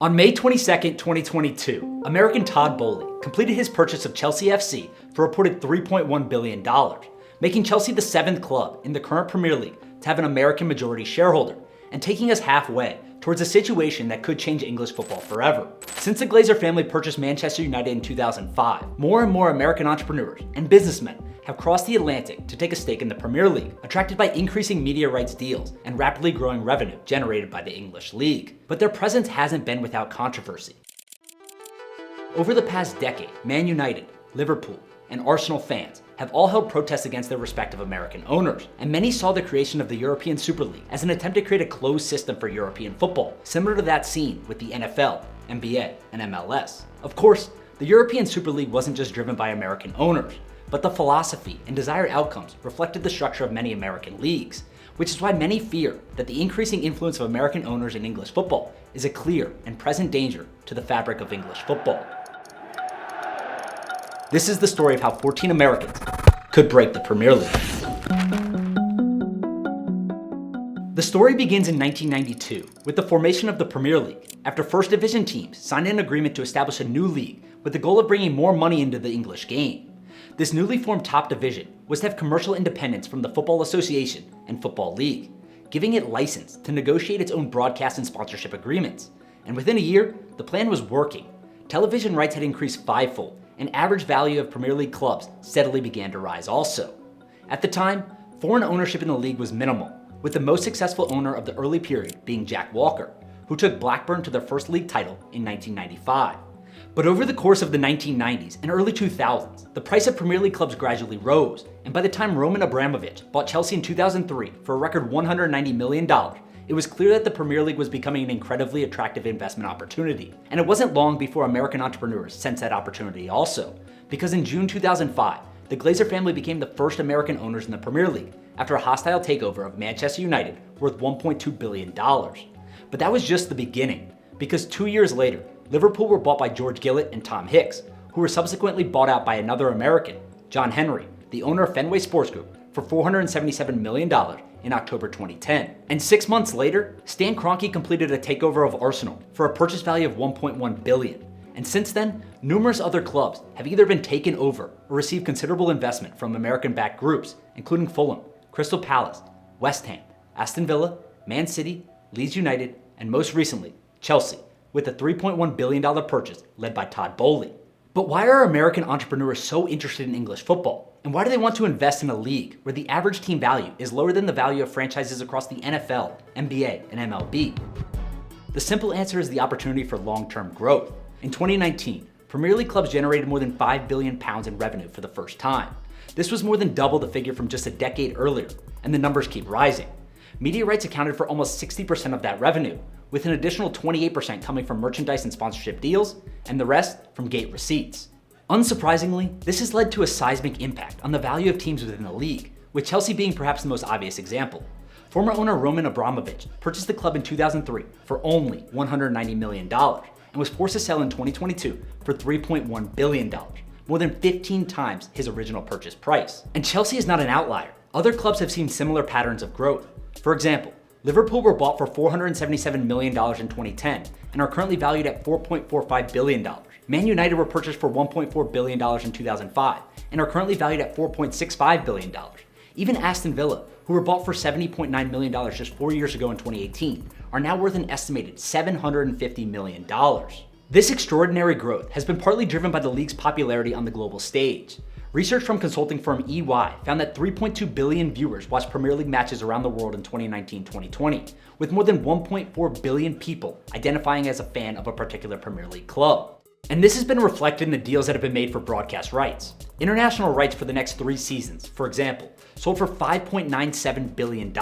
On May 22nd, 2022, American Todd Boehly completed his purchase of Chelsea FC for a reported $3.1 billion, making Chelsea the seventh club in the current Premier League to have an American majority shareholder, and taking us halfway towards a situation that could change English football forever. Since the Glazer family purchased Manchester United in 2005, more and more American entrepreneurs and businessmen have crossed the Atlantic to take a stake in the Premier League, attracted by increasing media rights deals and rapidly growing revenue generated by the English League. But their presence hasn't been without controversy. Over the past decade, Man United, Liverpool, and Arsenal fans have all held protests against their respective American owners, and many saw the creation of the European Super League as an attempt to create a closed system for European football, similar to that seen with the NFL, NBA, and MLS. Of course, the European Super League wasn't just driven by American owners, but the philosophy and desired outcomes reflected the structure of many American leagues, which is why many fear that the increasing influence of American owners in English football is a clear and present danger to the fabric of English football. This is the story of how 14 Americans could break the Premier League. The story begins in 1992 with the formation of the Premier League, after First Division teams signed an agreement to establish a new league with the goal of bringing more money into the English game. This newly formed top division was to have commercial independence from the Football Association and Football League, giving it license to negotiate its own broadcast and sponsorship agreements. And within a year, the plan was working. Television rights had increased fivefold, and average value of Premier League clubs steadily began to rise also. At the time, foreign ownership in the league was minimal, with the most successful owner of the early period being Jack Walker, who took Blackburn to their first league title in 1995. But over the course of the 1990s and early 2000s, the price of Premier League clubs gradually rose, and by the time Roman Abramovich bought Chelsea in 2003 for a record $190 million, it was clear that the Premier League was becoming an incredibly attractive investment opportunity. And it wasn't long before American entrepreneurs sensed that opportunity also, because in June 2005, the Glazer family became the first American owners in the Premier League after a hostile takeover of Manchester United worth $1.2 billion. But that was just the beginning, because 2 years later, Liverpool were bought by George Gillett and Tom Hicks, who were subsequently bought out by another American, John Henry, the owner of Fenway Sports Group, for $477 million in October 2010. And 6 months later, Stan Kroenke completed a takeover of Arsenal for a purchase value of $1.1 billion. And since then, numerous other clubs have either been taken over or received considerable investment from American-backed groups, including Fulham, Crystal Palace, West Ham, Aston Villa, Man City, Leeds United, and most recently, Chelsea, with a $3.1 billion purchase led by Todd Boehly. But why are American entrepreneurs so interested in English football? And why do they want to invest in a league where the average team value is lower than the value of franchises across the NFL, NBA, and MLB? The simple answer is the opportunity for long-term growth. In 2019, Premier League clubs generated more than £5 billion in revenue for the first time. This was more than double the figure from just a decade earlier, and the numbers keep rising. Media rights accounted for almost 60% of that revenue, with an additional 28% coming from merchandise and sponsorship deals, and the rest from gate receipts. Unsurprisingly, this has led to a seismic impact on the value of teams within the league, with Chelsea being perhaps the most obvious example. Former owner Roman Abramovich purchased the club in 2003 for only $190 million, and was forced to sell in 2022 for $3.1 billion, more than 15 times his original purchase price. And Chelsea is not an outlier. Other clubs have seen similar patterns of growth. For example, Liverpool were bought for $477 million in 2010 and are currently valued at $4.45 billion. Man United were purchased for $1.4 billion in 2005 and are currently valued at $4.65 billion. Even Aston Villa, who were bought for $70.9 million just 4 years ago in 2018, are now worth an estimated $750 million. This extraordinary growth has been partly driven by the league's popularity on the global stage. Research from consulting firm EY found that 3.2 billion viewers watched Premier League matches around the world in 2019-2020, with more than 1.4 billion people identifying as a fan of a particular Premier League club. And this has been reflected in the deals that have been made for broadcast rights. International rights for the next 3 seasons, for example, sold for $5.97 billion,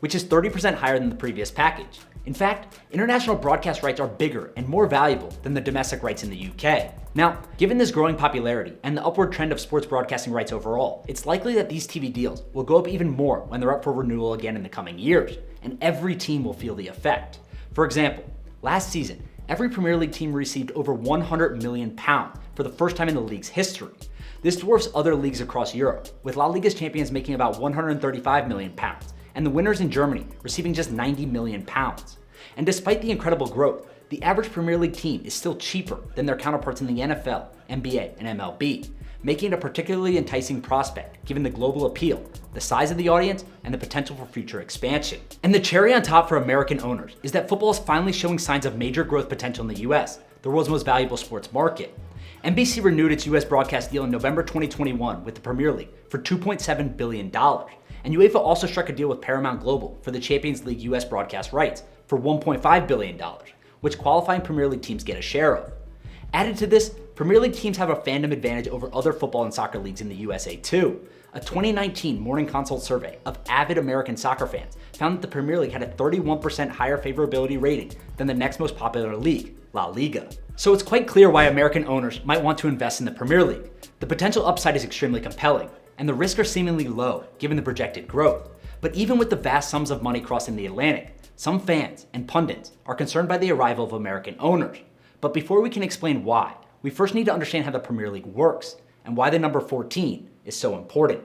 which is 30% higher than the previous package. In fact, international broadcast rights are bigger and more valuable than the domestic rights in the UK. Now, given this growing popularity and the upward trend of sports broadcasting rights overall, it's likely that these TV deals will go up even more when they're up for renewal again in the coming years, and every team will feel the effect. For example, last season, every Premier League team received over £100 million for the first time in the league's history. This dwarfs other leagues across Europe, with La Liga's champions making about £135 million, and the winners in Germany receiving just £90 million. And despite the incredible growth, the average Premier League team is still cheaper than their counterparts in the NFL, NBA, and MLB, making it a particularly enticing prospect given the global appeal, the size of the audience, and the potential for future expansion. And the cherry on top for American owners is that football is finally showing signs of major growth potential in the US, the world's most valuable sports market. NBC renewed its US broadcast deal in November 2021 with the Premier League for $2.7 billion, and UEFA also struck a deal with Paramount Global for the Champions League US broadcast rights for $1.5 billion, which qualifying Premier League teams get a share of. Added to this, Premier League teams have a fandom advantage over other football and soccer leagues in the USA too. A 2019 Morning Consult survey of avid American soccer fans found that the Premier League had a 31% higher favorability rating than the next most popular league, La Liga. So it's quite clear why American owners might want to invest in the Premier League. The potential upside is extremely compelling, and the risks are seemingly low given the projected growth. But even with the vast sums of money crossing the Atlantic, some fans and pundits are concerned by the arrival of American owners. But before we can explain why, we first need to understand how the Premier League works and why the number 14 is so important.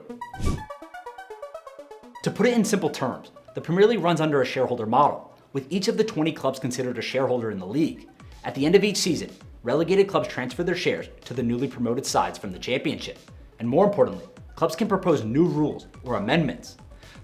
To put it in simple terms, the Premier League runs under a shareholder model, with each of the 20 clubs considered a shareholder in the league. At the end of each season, relegated clubs transfer their shares to the newly promoted sides from the championship. And more importantly, clubs can propose new rules or amendments.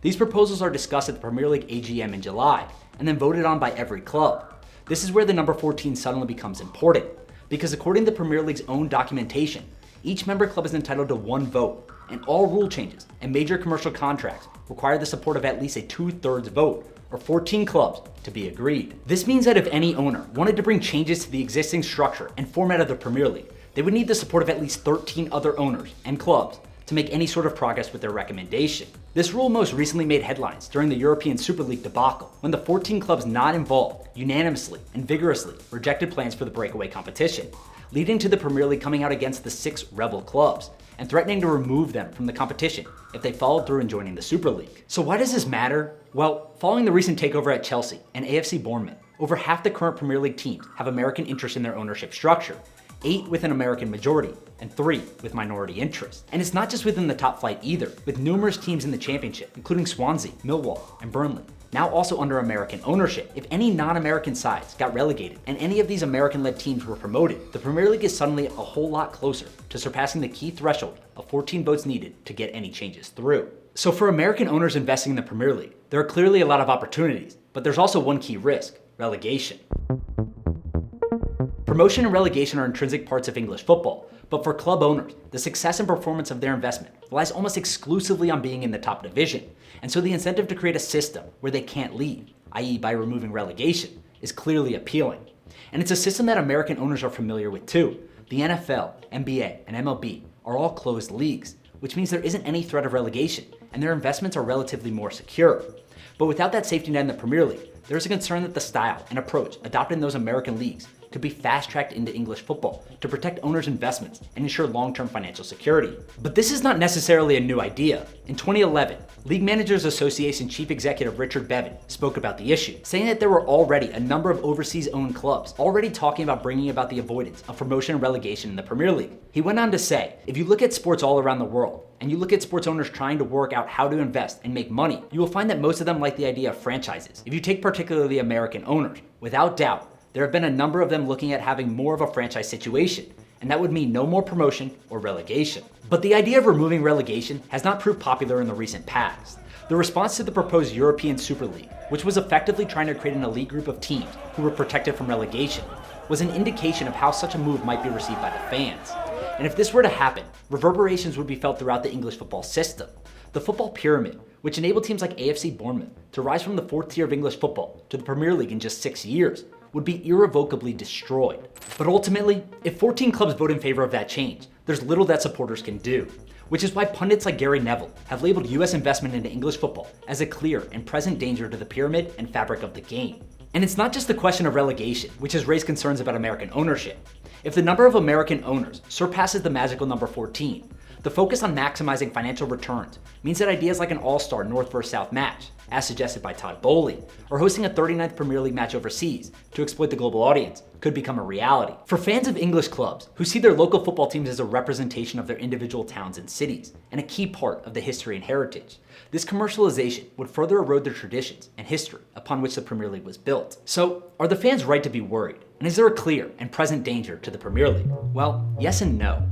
These proposals are discussed at the Premier League AGM in July and then voted on by every club. This is where the number 14 suddenly becomes important, because according to the Premier League's own documentation, each member club is entitled to one vote, and all rule changes and major commercial contracts require the support of at least a 2/3 vote, or 14 clubs, to be agreed. This means that if any owner wanted to bring changes to the existing structure and format of the Premier League, they would need the support of at least 13 other owners and clubs to make any sort of progress with their recommendation. This rule most recently made headlines during the European Super League debacle, when the 14 clubs not involved unanimously and vigorously rejected plans for the breakaway competition, leading to the Premier League coming out against the 6 rebel clubs and threatening to remove them from the competition if they followed through in joining the Super League. So why does this matter? Well, following the recent takeover at Chelsea and AFC Bournemouth, over half the current Premier League teams have American interest in their ownership structure, 8 with an American majority, and 3 with minority interest. And it's not just within the top flight either, with numerous teams in the championship, including Swansea, Millwall, and Burnley, now also under American ownership. If any non-American sides got relegated and any of these American-led teams were promoted, the Premier League is suddenly a whole lot closer to surpassing the key threshold of 14 votes needed to get any changes through. So for American owners investing in the Premier League, there are clearly a lot of opportunities, but there's also one key risk: relegation. Promotion and relegation are intrinsic parts of English football, but for club owners, the success and performance of their investment relies almost exclusively on being in the top division, and so the incentive to create a system where they can't leave, i.e. by removing relegation, is clearly appealing. And it's a system that American owners are familiar with too. The NFL, NBA, and MLB are all closed leagues, which means there isn't any threat of relegation, and their investments are relatively more secure. But without that safety net in the Premier League, there's a concern that the style and approach adopted in those American leagues could be fast-tracked into English football to protect owners' investments and ensure long-term financial security. But this is not necessarily a new idea. In 2011, League Managers Association Chief Executive Richard Bevan spoke about the issue, saying that there were already a number of overseas-owned clubs already talking about bringing about the avoidance of promotion and relegation in the Premier League. He went on to say, if you look at sports all around the world, and you look at sports owners trying to work out how to invest and make money, you will find that most of them like the idea of franchises. If you take particularly American owners, without doubt, there have been a number of them looking at having more of a franchise situation, and that would mean no more promotion or relegation. But the idea of removing relegation has not proved popular in the recent past. The response to the proposed European Super League, which was effectively trying to create an elite group of teams who were protected from relegation, was an indication of how such a move might be received by the fans. And if this were to happen, reverberations would be felt throughout the English football system. The football pyramid, which enabled teams like AFC Bournemouth to rise from the 4th tier of English football to the Premier League in just 6 years, would be irrevocably destroyed. But ultimately, if 14 clubs vote in favor of that change, there's little that supporters can do, which is why pundits like Gary Neville have labeled US investment into English football as a clear and present danger to the pyramid and fabric of the game. And it's not just the question of relegation, which has raised concerns about American ownership. If the number of American owners surpasses the magical number 14, the focus on maximizing financial returns means that ideas like an all-star North vs South match, as suggested by Todd Bowley, or hosting a 39th Premier League match overseas to exploit the global audience could become a reality. For fans of English clubs who see their local football teams as a representation of their individual towns and cities, and a key part of the history and heritage, this commercialization would further erode the traditions and history upon which the Premier League was built. So, are the fans right to be worried? And is there a clear and present danger to the Premier League? Well, yes and no.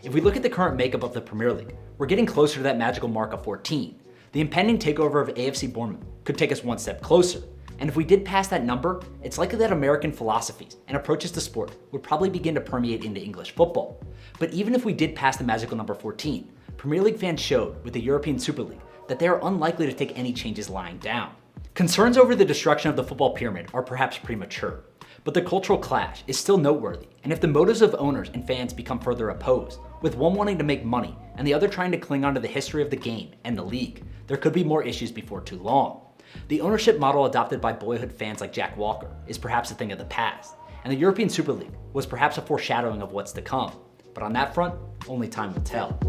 If we look at the current makeup of the Premier League, we're getting closer to that magical mark of 14. The impending takeover of AFC Bournemouth could take us one step closer. And if we did pass that number, it's likely that American philosophies and approaches to sport would probably begin to permeate into English football. But even if we did pass the magical number 14, Premier League fans showed with the European Super League that they are unlikely to take any changes lying down. Concerns over the destruction of the football pyramid are perhaps premature, but the cultural clash is still noteworthy, and if the motives of owners and fans become further opposed, with one wanting to make money and the other trying to cling onto the history of the game and the league, there could be more issues before too long. The ownership model adopted by boyhood fans like Jack Walker is perhaps a thing of the past, and the European Super League was perhaps a foreshadowing of what's to come. But on that front, only time will tell.